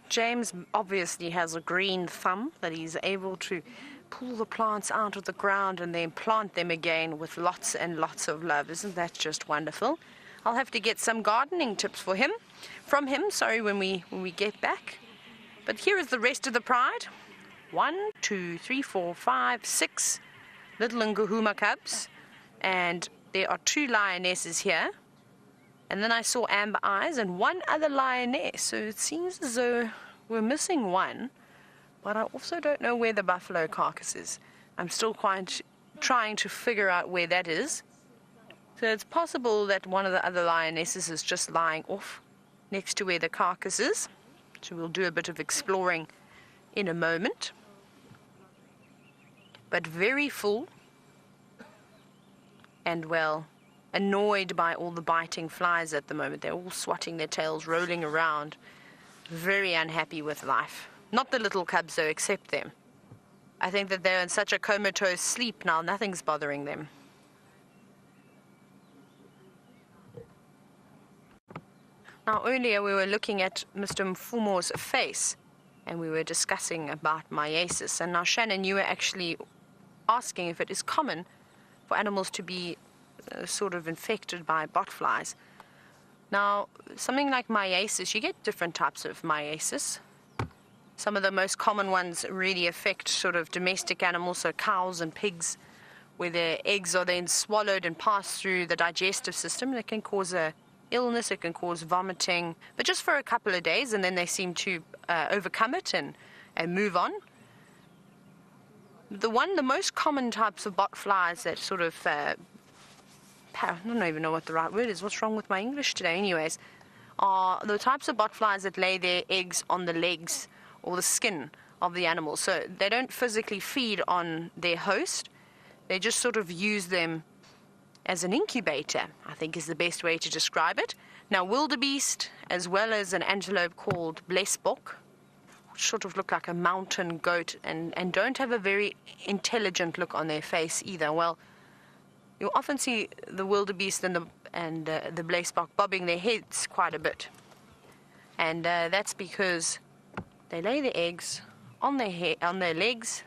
James obviously has a green thumb that he's able to pull the plants out of the ground and then plant them again with lots and lots of love. Isn't that just wonderful? I'll have to get some gardening tips from him, when we get back. But here is the rest of the pride. 1, 2, 3, 4, 5, 6 little Nkuhuma cubs, and there are 2 lionesses here. And then I saw amber eyes and 1 other lioness. So it seems as though we're missing 1. But I also don't know where the buffalo carcass is. I'm still quite trying to figure out where that is. So it's possible that one of the other lionesses is just lying off next to where the carcass is. So we'll do a bit of exploring in a moment. But very full and, well, annoyed by all the biting flies at the moment. They're all swatting their tails, rolling around, very unhappy with life. Not the little cubs, though, except them. I think that they're in such a comatose sleep now, nothing's bothering them. Now, earlier we were looking at Mr. Mfumo's face, and we were discussing about myiasis. And now, Shannon, you were actually asking if it is common for animals to be sort of infected by botflies. Now, something like myiasis, you get different types of myiasis. Some of the most common ones really affect sort of domestic animals, so cows and pigs, where their eggs are then swallowed and pass through the digestive system. It can cause a illness, it can cause vomiting, but just for a couple of days, and then they seem to overcome it and move on. The most common types of botflies that sort of, I don't even know what the right word is, what's wrong with my English today anyways, are the types of botflies that lay their eggs on the legs or the skin of the animal. So they don't physically feed on their host, they just sort of use them as an incubator, I think is the best way to describe it. Now, wildebeest, as well as an antelope called blesbok, which sort of look like a mountain goat and don't have a very intelligent look on their face either. Well, you'll often see the wildebeest and the blesbok bobbing their heads quite a bit. And that's because they lay their eggs on their legs.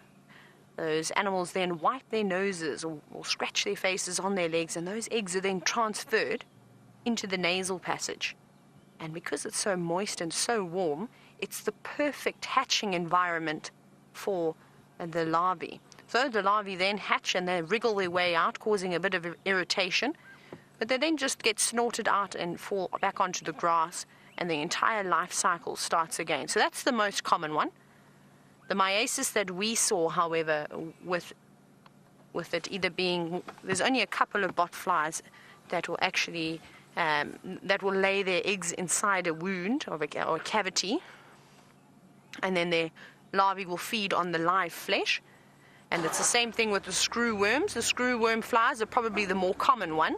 Those animals then wipe their noses or scratch their faces on their legs, and those eggs are then transferred into the nasal passage. And because it's so moist and so warm, it's the perfect hatching environment for the larvae. So the larvae then hatch and they wriggle their way out, causing a bit of irritation, but they then just get snorted out and fall back onto the grass, and the entire life cycle starts again. So that's the most common one. The myiasis that we saw, however, with it either being, there's only a couple of botflies that will actually, that will lay their eggs inside a wound or a cavity, and then their larvae will feed on the live flesh. And it's the same thing with the screw worms. The screw worm flies are probably the more common one.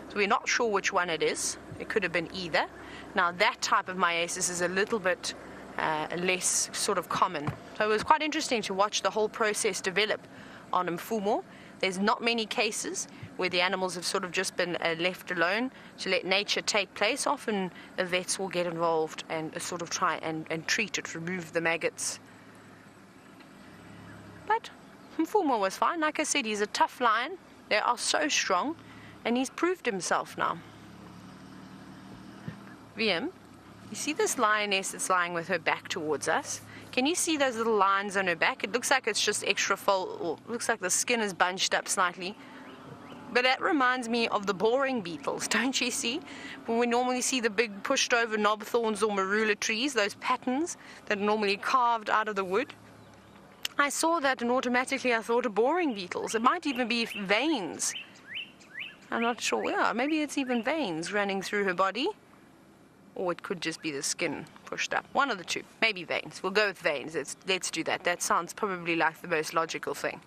So we're not sure which one it is. It could have been either. Now, that type of myiasis is a little bit less sort of common. So it was quite interesting to watch the whole process develop on Mfumo. There's not many cases where the animals have sort of just been left alone to let nature take place. Often the vets will get involved and sort of try and treat it, remove the maggots. But Mfumo was fine. Like I said, he's a tough lion. They are so strong, and he's proved himself now. VM, you see this lioness that's lying with her back towards us? Can you see those little lines on her back? It looks like it's just extra fold, or looks like the skin is bunched up slightly. But that reminds me of the boring beetles, don't you see? When we normally see the big pushed over knobthorns or marula trees, those patterns that are normally carved out of the wood. I saw that and automatically I thought of boring beetles. It might even be veins. I'm not sure. Yeah, maybe it's even veins running through her body. Or it could just be the skin pushed up. One of the two. Maybe veins. We'll go with veins. Let's do that. That sounds probably like the most logical thing.